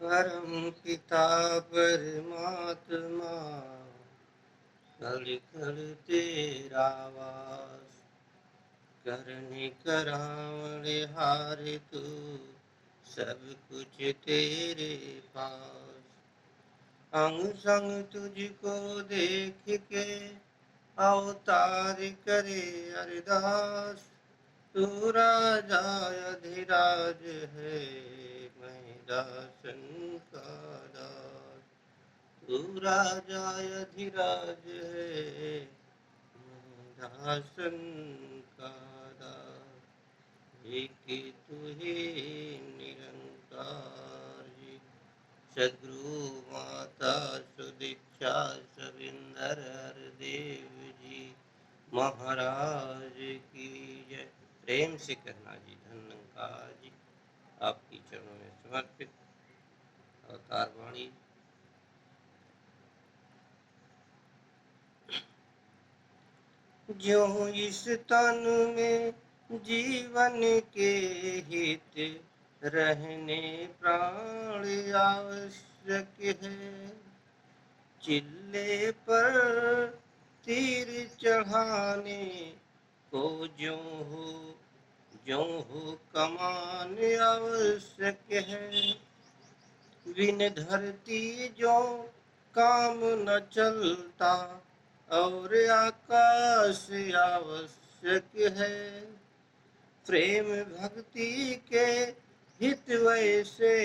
परम पिता परमात्मा कल कल तेरा वास, करने करावण हार तू सब कुछ तेरे पास। अंग संग तुझको देख के अवतार करे अरदास, तू राजा अधिराज है मैं दासन का दास। तू राजा अधिराज है मैं दासन का दास। एक तू ही निरंकार जी, सद्गुरु माता सुदीक्षा सविंदर हरदेव जी महाराज की जय। प्रेम से कहना जी धन्यकार जी, आपकी चरणों में समर्पित अवतार वाणी। ज्यों इस तन में जीवन के हित रहने प्राण आवश्यक है, चिल्ले पर तीर चढ़ाने को ज्यों हो कमान आवश्यक है। बिन धरती जो काम न चलता और आकाश आवश्यक है। प्रेम भक्ति के हित वैसे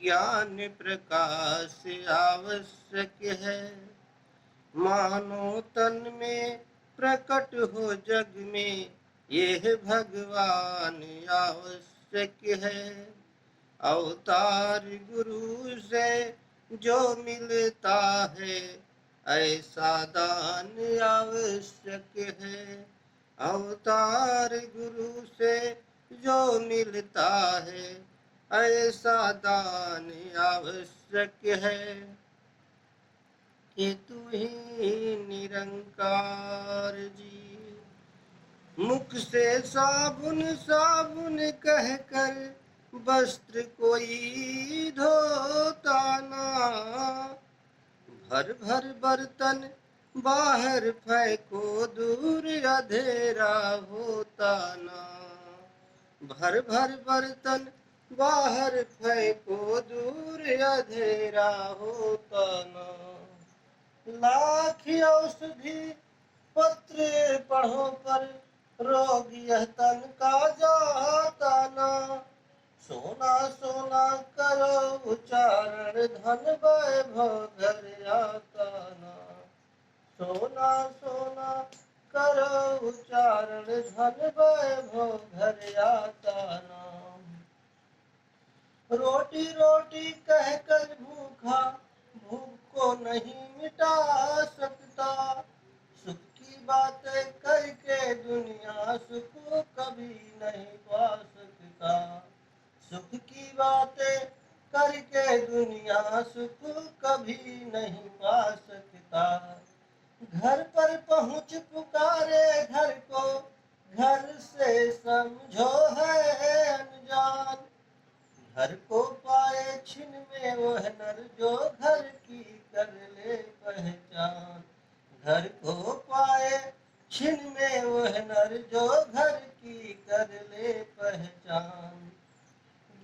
ज्ञान प्रकाश आवश्यक है। मानो तन में प्रकट हो जग में यह भगवान आवश्यक है। अवतार गुरु से जो मिलता है ऐसा दान आवश्यक है। अवतार गुरु से जो मिलता है ऐसा दान आवश्यक है। कि तू ही निरंकार जी, मुख से साबुन साबुन कहकर वस्त्र कोई धोता ना। भर भर बर्तन बाहर फेंको दूर अंधेरा होता ना। भर भर बर्तन बाहर फेंको दूर अंधेरा होता ना। लाख औषधि पत्र पढ़ो पर रोग यह तन का जाता ना। सोना सोना करो उच्चारण धन वैभव घर आता ना। सोना सोना करो उच्चारण धन वैभव घर आता ना। रोटी रोटी कहकर भूखा भूख को नहीं मिटा सकता। सुख की बातें करके दुनिया सुख कभी नहीं पा सकता। सुख की बातें करके दुनिया सुख कभी नहीं पा सकता। घर पर पहुँच पुकारे घर को, घर से समझो है अनजान। घर को पाए छिन में वह नर जो घर की कर ले पहचान। घर को पाए छिन में वह नर जो घर की कर ले पहचान।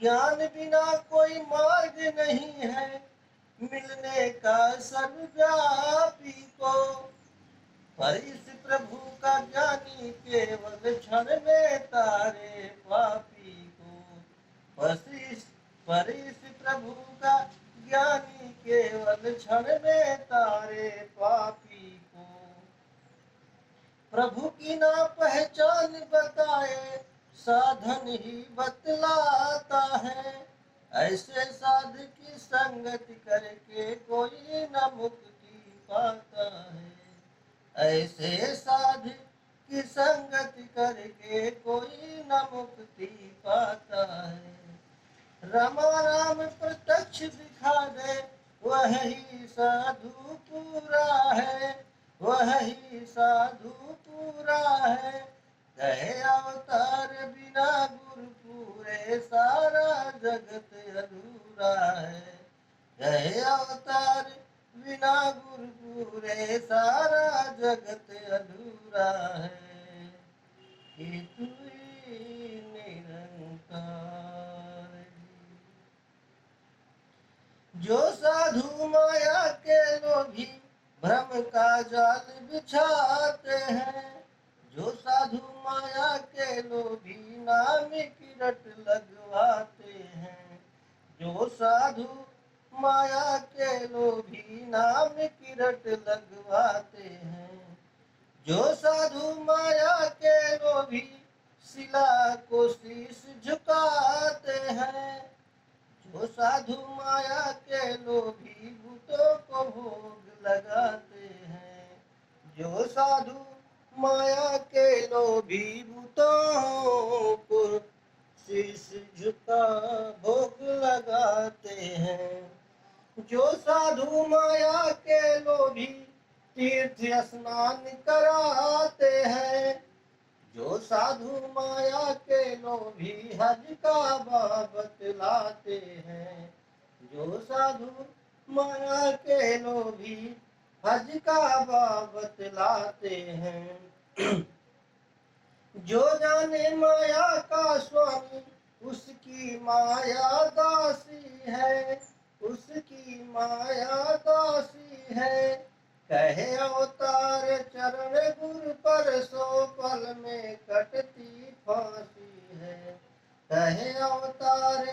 ज्ञान बिना कोई मार्ग नहीं है मिलने का सर्वव्यापी को। पर इस प्रभु का ज्ञानी केवल क्षण में तारे पापी को। पर इस प्रभु का ज्ञानी केवल क्षण में तारे पापी को। प्रभु की ना पहचान बताए साधन ही बतलाता है। ऐसे साध की संगति करके कोई न मुक्ति पाता है। ऐसे साध की संगति करके कोई न मुक्ति पाता है। रमा राम प्रत्यक्ष दिखा दे वह ही साधु पूरा है। वह ही साधु पूरा है। कहे अवतार बिना गुरु पूरा पूरे सारा जगत अधूरा है। यह अवतार बिना गुरु पूरे सारा जगत अधूरा है। कि तू ही निरंकार जी। जो साधु माया के लोभी भ्रम का जाल बिछाते हैं, जो साधु माया के लोभी नाम की रट लगवाते हैं, जो साधु माया के लोभी नाम की रट लगवाते हैं, जो साधु माया के लोभी शिला को शीश झुकाते हैं, जो साधु माया के लोभी भूतों को भोग लगाते हैं, जो साधु माया के लोभी भूतों को शीश झुका भोग लगाते हैं, जो साधु माया के लोभी तीर्थ स्नान कराते हैं, जो साधु माया के लोभी हज का बतलाते हैं, जो साधु माया के लोभी हज का बतलाते हैं, जो जाने माया का स्वामी उसकी माया दासी है, उसकी माया दासी है। कहे अवतार चरण गुरु पर 100 पल में कटती फांसी है। कहे अवतार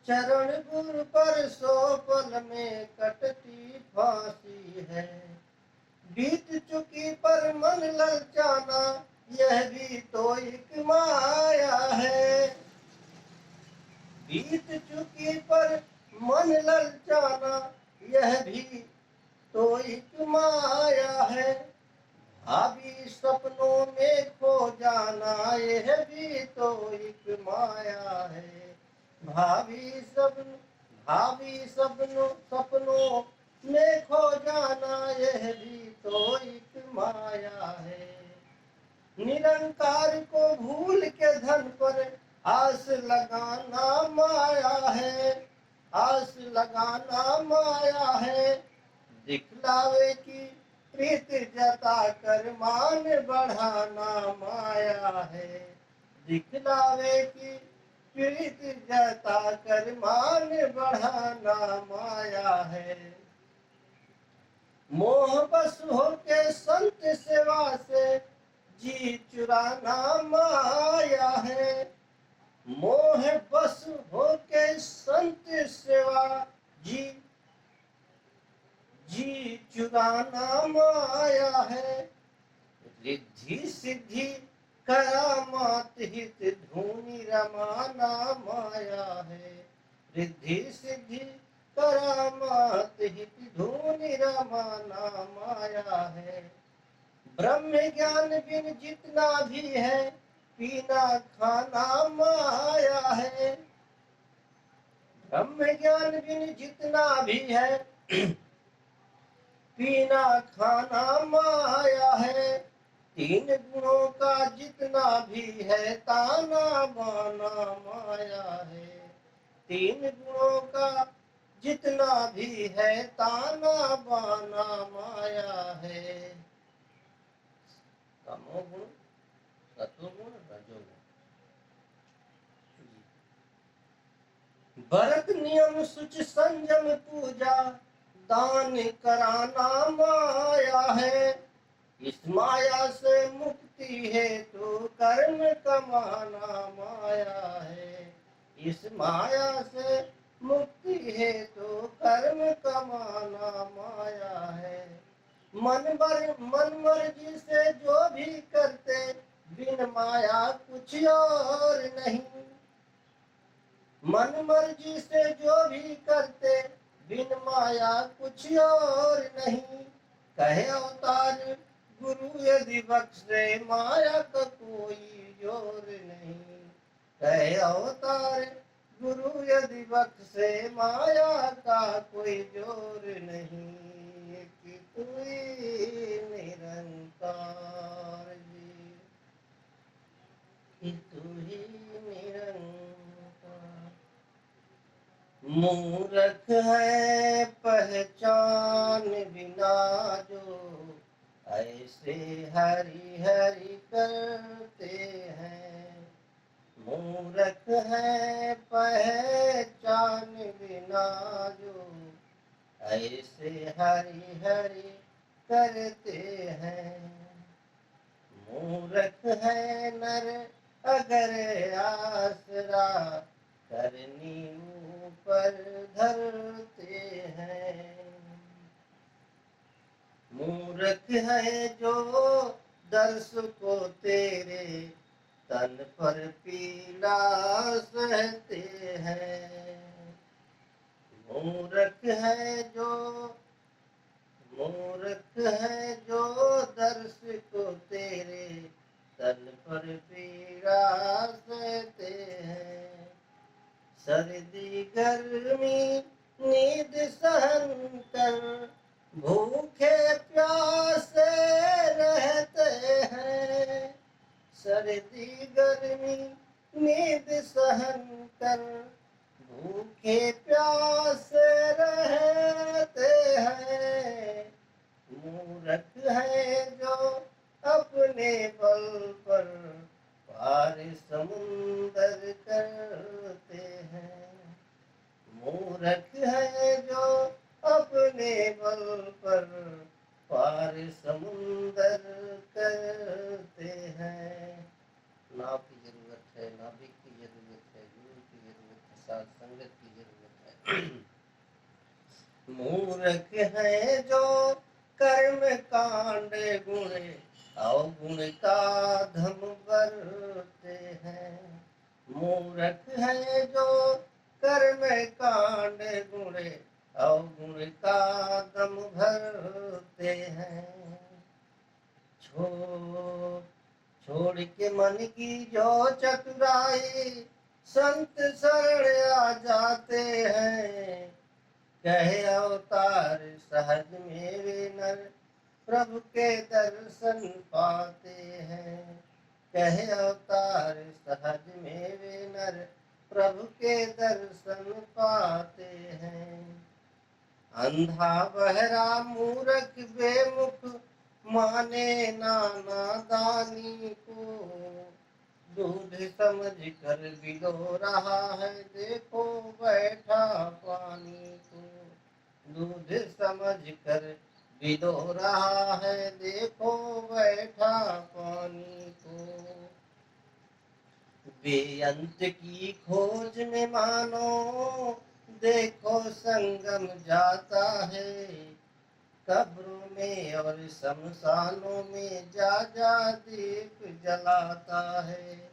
चरण गुरु पर 100 पल में कटती फांसी है। बीत चुकी पर मन ललचाना यह भी तो एक माया है। बीत चुकी पर मन ललचाना यह भी तो एक माया है। भावी सपनों में खो जाना यह भी तो एक माया है। भावी सपनों में खो जाना यह भी तो एक माया है। निरंकार को भूल के धन पर आस लगाना माया है, आस लगाना माया है। दिखलावे की प्रीत जता कर मान बढ़ाना माया है, दिखलावे की प्रीत जता कर मान बढ़ाना माया है। मोह बस होके संत सेवा से जी चुराना माया है। मोह बस होके संत सेवा जी चुराना माया है। रिद्धि सिद्धि करामात हित धूनि रमाना माया है। रिद्धि सिद्धि करामात हित धूनि रमाना माया है। ब्रह्म ज्ञान बिन जितना भी है पीना खाना माया है। ब्रह्म ज्ञान बिन जितना भी है पीना खाना माया है। 3 गुणों का जितना भी है ताना बाना माया है। 3 गुणों का जितना भी है ताना बाना माया है। तमोगुण, सत्वगुण, रजोगुण। भरत नियम सुच संयम पूजा दान कराना माया है। इस माया से मुक्ति है तो कर्म कमाना माया है। इस माया से मुक्ति है तो कर्म कमाना माया है। मन मर्जी से जो भी करते बिन माया कुछ और नहीं। मन मर्जी से जो भी करते बिन माया कुछ और नहीं। कहे अवतार गुरु यदि बख्शे माया का कोई जोर नहीं। कहे अवतार गुरु यदि बख्शे माया का कोई जोर नहीं। कि तू ही निरंकार जी, कि तू ही निरंकार। मूर्ख है पहचान बिना जो, ऐसे हरि हरि करते हैं। मूर्ख है पहचान बिना जो, ऐसे हरि हरि करते हैं। मूर्ख है नर अगर आसरा, करनी ऊपर धरते हैं। मूर्ख है जो दर्श को तेरे, तन पर पीड़ा सहते हैं। मूर्ख है जो मूर्ख है जो दर्श को तेरे, तन पर पीड़ा सहते हैं। सर्दी गर्मी नींद सहन कर, भूखे प्यासे रहते हैं। सर्दी गर्मी नींद सहन कर, भूखे प्यासे रहते हैं। मूर्ख है जो अपने बल पर पार समुंदर करते हैं। मूर्ख है जो अपने बल पर पार समुंदर करते हैं। नाव की जरूरत है, नाविक की जरूरत है, गुरु की जरूरत है, साथ संगत की जरूरत है। मूर्ख है जो कर्म कांड गुण अवगुण का धम बरते हैं। मूर्ख है जो कर्म कांड गुण अवगुण का दम भरते हैं। छोड़ के मन की जो चतुराई, संत शरण आ जाते हैं। कहे अवतार सहज में वे नर, प्रभु के दर्शन पाते हैं। कहे अवतार सहज में वे नर, प्रभु के दर्शन पाते हैं। अंधा बहरा मूर्ख बेमुख, माने नाना दानी को। दूध समझ कर बिलो रहा है, देखो बैठा पानी को। दूध समझ कर बिलो रहा है, देखो बैठा पानी को। बेअंत की खोज में मानो, देखो संगम जाता है। कब्रों में और शमशानों में जा जा दीप जलाता है।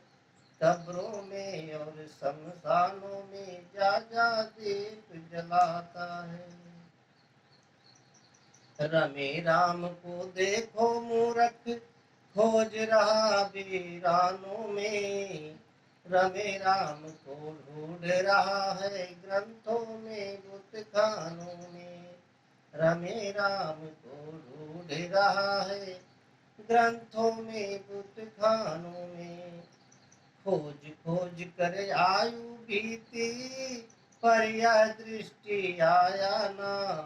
कब्रों में और शमशानों में जा जा दीप जलाता है। रमे राम को देखो मूर्ख, खोज रहा वीरानों में। रमे राम को ढूंढ रहा है ग्रंथों में, बुत खानों में। रमे राम को ढूंढ रहा है ग्रंथों में, बुत खानों में। खोज खोज कर आयु बीती, पर यह दृष्टि आया ना।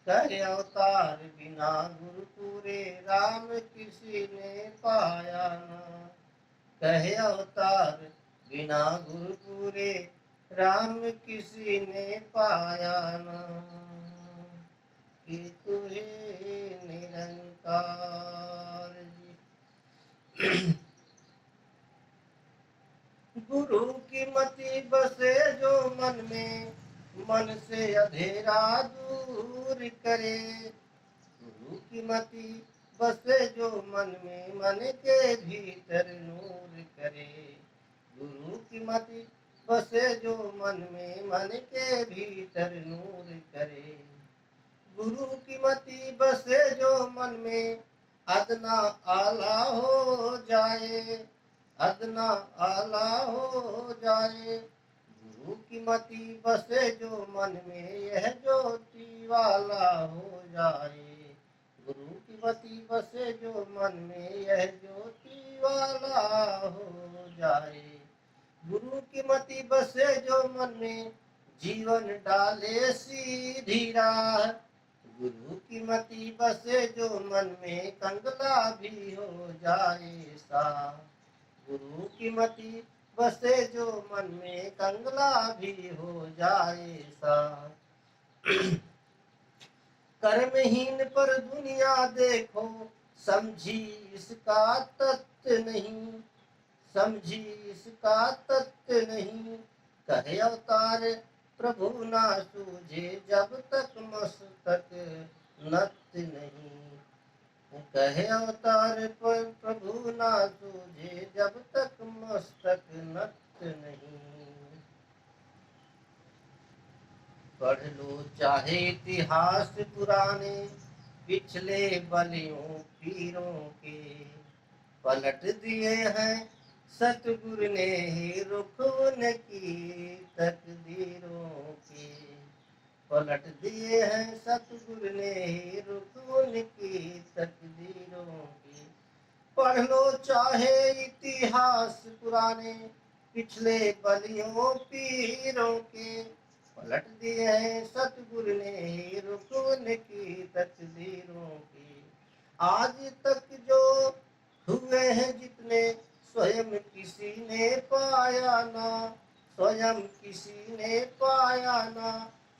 कहे अवतार बिना गुरु पूरे, राम किसी ने पाया ना। कहे अवतार बिना गुरु पूरे, राम किसी ने पाया ना। कि तुहे निरंकार जी। गुरु की मति बसे जो मन में, मन से अंधेरा दूर करे। गुरु की मति बसे जो मन में, मन के भीतर नूर करे। गुरु की मति बसे जो मन में, मन के भीतर नूर करे। गुरु की मति बसे जो मन में, अदना आला हो जाए। अदना आला हो जाए। गुरु की मति बसे जो मन में, यह ज्योति वाला हो जाए। गुरु की मति बसे जो मन में, यह ज्योति वाला हो जाए। गुरु की मति बसे जो मन में, जीवन डाले सीधी राह। गुरु की मति बसे जो मन में, कंगला भी हो जाए सा। गुरु की मति बसे जो मन में, कंगला भी हो जाए सा। कर्महीन पर दुनिया देखो, समझी इसका तत्व नहीं। समझी इसका तत्व नहीं। कहे अवतार प्रभु ना सूझे, जब तक मस्तक नत नहीं। कहे अवतार प्रभु ना सूझे, जब तक मस्तक नत नहीं। पढ़ लो चाहे इतिहास पुराने, पिछले बलियों पीरों के। पलट दिए हैं सतगुरु ने ही रुख उनकी तकदीरों के। पलट दिए हैं सतगुरु ने ही रुख उनकी तकदीरों की। पढ़ लो चाहे इतिहास पुराने, पिछले बलियों पीरों के। पलट दिए हैं सतगुरु ने ही रुख उनकी तकदीरों की। आज तक जो हुए हैं जितने, स्वयं किसी ने पाया ना। स्वयं किसी ने पाया ना।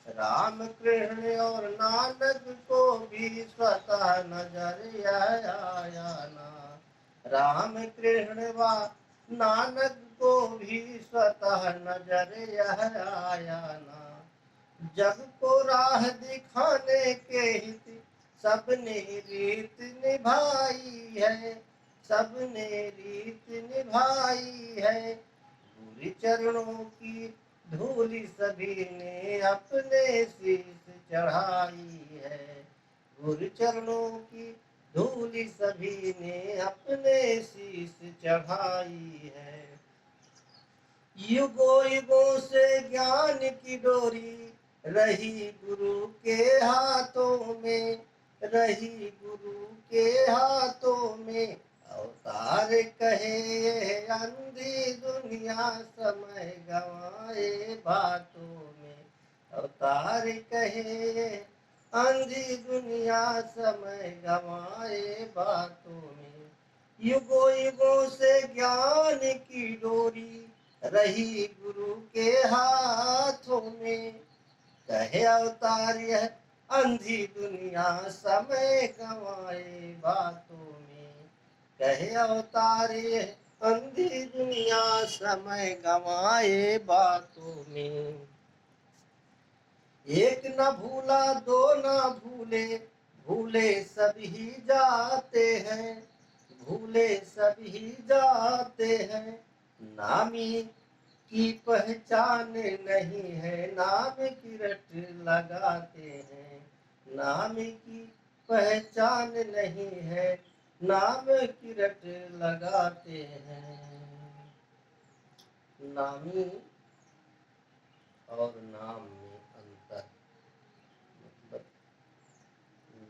राम कृष्ण और नानक को भी स्वतः नजर आया ना। राम कृष्ण व नानक को भी स्वतः नजर आया ना। जग को राह दिखाने के हित, सबने रीत निभाई है। सबने रीत निभाई है। गुरु चरणों की धूलि सभी ने अपने शीश चढ़ाई है। गुरु चरणों की धूलि सभी ने अपने शीश चढ़ाई है। युगों युगों से ज्ञान की डोरी रही गुरु के हाथों में। रही गुरु के हाथों में। अवतार कहे अंधी दुनिया, समय गंवाए बातों में। अवतार कहे अंधी दुनिया, समय गंवाए बातों में। युगों युगों से ज्ञान की डोरी रही गुरु के हाथों में। कहे अवतार यह अंधी दुनिया, समय गंवाए बातों में। कहे अवतार यह अंधी दुनिया, समय गंवाए बातों में। एक न भूला दो न भूले, भूले सभी जाते हैं। भूले सभी जाते हैं। नामी की पहचान नहीं है, नाम की रट लगाते हैं। नाम की पहचान नहीं है, नाम की रट लगाते हैं। नामी और नाम में अंतर, मतलब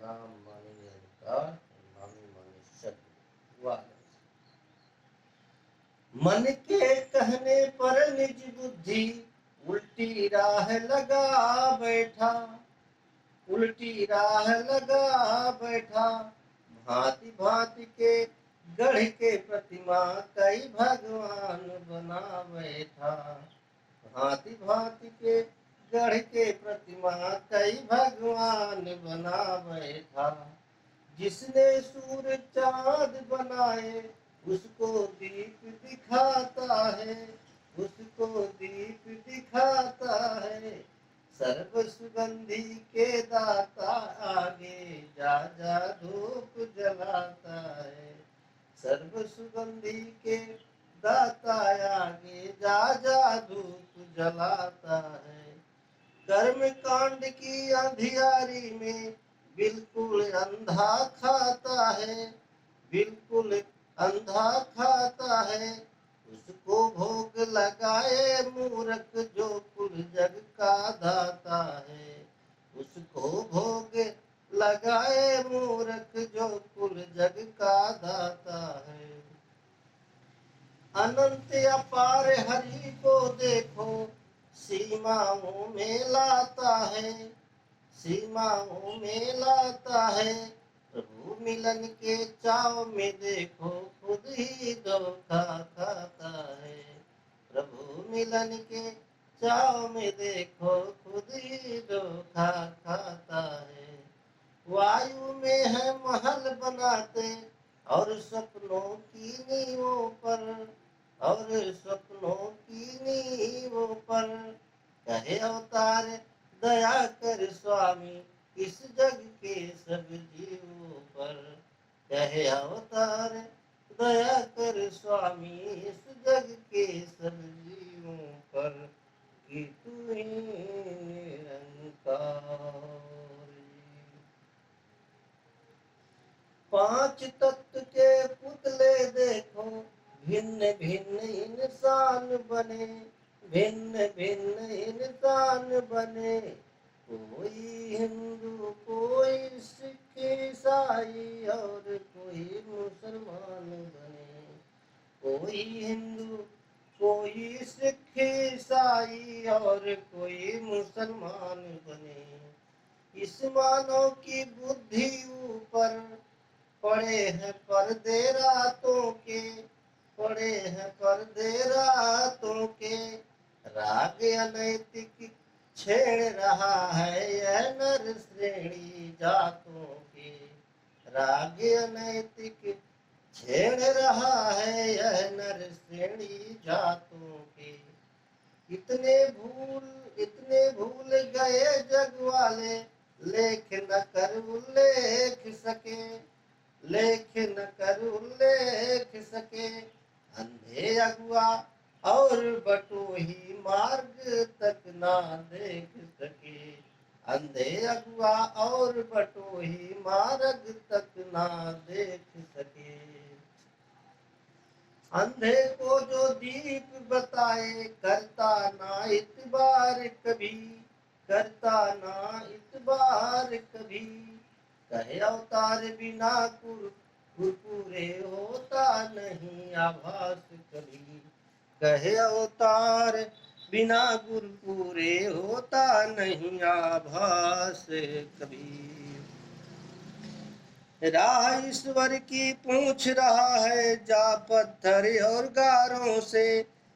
नाम माने निरंकार, नामी माने शब्द। वाह। मन के कहने पर निज बुद्धि, उल्टी राह लगा बैठा। उल्टी राह लगा बैठा। भांति भांति के गढ़ के प्रतिमा, कई भगवान बना बैठा। भांति भांति के गढ़ के प्रतिमा, कई भगवान बना बैठा। जिसने सूरज चांद बनाए, उसको दीप दिखाता है। उसको दीप दिखाता है। सर्व सुगंधि के दाता, आगे जा जा धूप जलाता है। सर्व सुगंधि के दाता, आगे जा जा धूप जलाता है। कर्म कांड की अंधियारी में, बिल्कुल अंधा खाता है। बिल्कुल अंधा खाता है। उसको भोग लगाए मूर्ख, जो कुल जग का दाता है। उसको भोग लगाए मूर्ख, जो कुल जग का दाता है। अनंत अपार हरि को देखो, सीमाओं में है, सीमाओं में लाता है। प्रभु मिलन के चाव में देखो खुद ही धोखा खाता है। प्रभु मिलन के चाव में देखो खुद ही धोखा खाता है। वायु में है महल बनाते और सपनों की नींवों पर, और सपनों की नींवों पर कहे अवतार दया कर स्वामी इस जग के सब जीवों पर। कहे अवतार दया कर स्वामी इस जग के सब जीवों पर, कि तू ही निरंकार। पांच तत्व के पुतले देखो, भिन्न भिन्न इंसान बने, भिन्न भिन्न इंसान बने। कोई हिंदू, कोई सिख ईसाई और कोई मुसलमान बने। कोई हिंदू, कोई सिख ईसाई और कोई मुसलमान बने। इस मानव की बुद्धि ऊपर पड़े हैं पर्दे रातों के, पड़े हैं पर्दे रातों के। राग अनैतिक छेड़ रहा है यह नर श्रेणी जातों के। राग अनैतिक छेड़ रहा है यह नर श्रेणी जातों के। इतने भूल गए जग वाले, लेख न कर उल्लेख सके, लेख न कर उल्लेख सके। अंधे अगुआ और बटोही मार्ग तक ना देख सके। अंधे अगुआ और बटोही मार्ग तक ना देख सके। अंधे को जो दीप बताए करता ना इतबार कभी, करता ना इतबार कभी। कहे अवतार बिना गुरपुरे होता नहीं आभास कभी। कहे अवतार बिना गुरपुरे होता नहीं आभास कभी। राह ईश्वर की पूछ रहा है जा पत्थर और गारों से।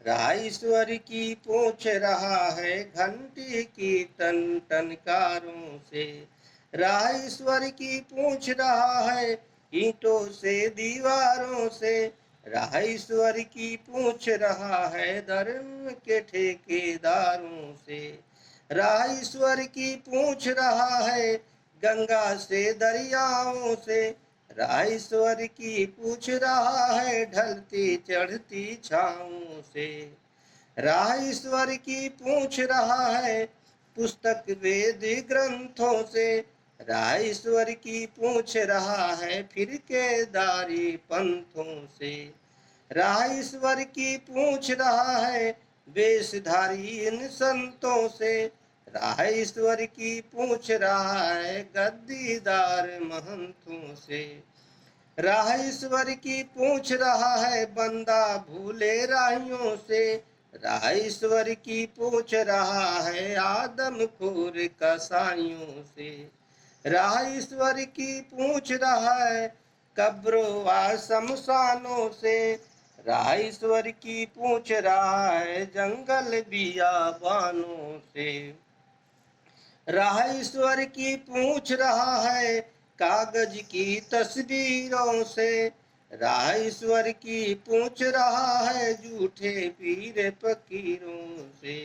राह ईश्वर की पूछ रहा है घंटी की टन टनकारों से। राह ईश्वर की पूछ रहा है ईंटों से दीवारों से। राह ईश्वर की पूछ रहा है धर्म के ठेकेदारों से। राह ईश्वर की पूछ रहा है गंगा से दरियाओं से। राह ईश्वर की पूछ रहा है ढलती चढ़ती छाओं से। राह ईश्वर की पूछ रहा है पुस्तक वेद ग्रंथों से। राह ईश्वर की पूछ रहा है फिरकेदारी पंथों से। राह ईश्वर की पूछ रहा है वेशधारी इन संतों से। राह ईश्वर की पूछ रहा है गद्दीदार महंतों से। राह ईश्वर की पूछ रहा है बंदा भूले राहियों से। राह ईश्वर की पूछ रहा है आदमखोर कसाईयों से। राह ईश्वर की पूछ रहा है कब्रों व शमशानों से। राह ईश्वर की पूछ रहा है जंगल बियाबानों से। राह ईश्वर की पूछ रहा है कागज की तस्वीरों से। राह ईश्वर की पूछ रहा है झूठे पीर फकीरों से।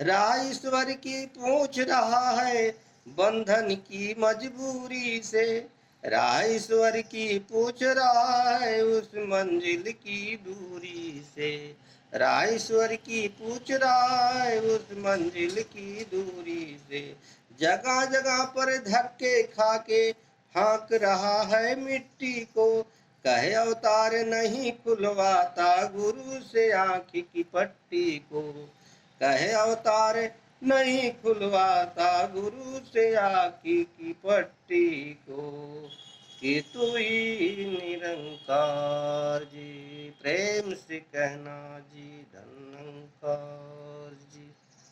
राह ईश्वर की पूछ रहा है बंधन की मजबूरी से। राह ईश्वर की पूछ रहा है उस मंजिल की दूरी से। राह ईश्वर की पूछ रहा है उस मंजिल की दूरी से। जगह जगह पर धक्के खाके हाँक रहा है मिट्टी को। कहे अवतार नहीं खुलवाता गुरु से आँख की पट्टी को। कहे अवतार नहीं खुलवाता गुरु से आँखी की पट्टी को, कि तू ही निरंकार जी। प्रेम से कहना जी धन्यंकार जी।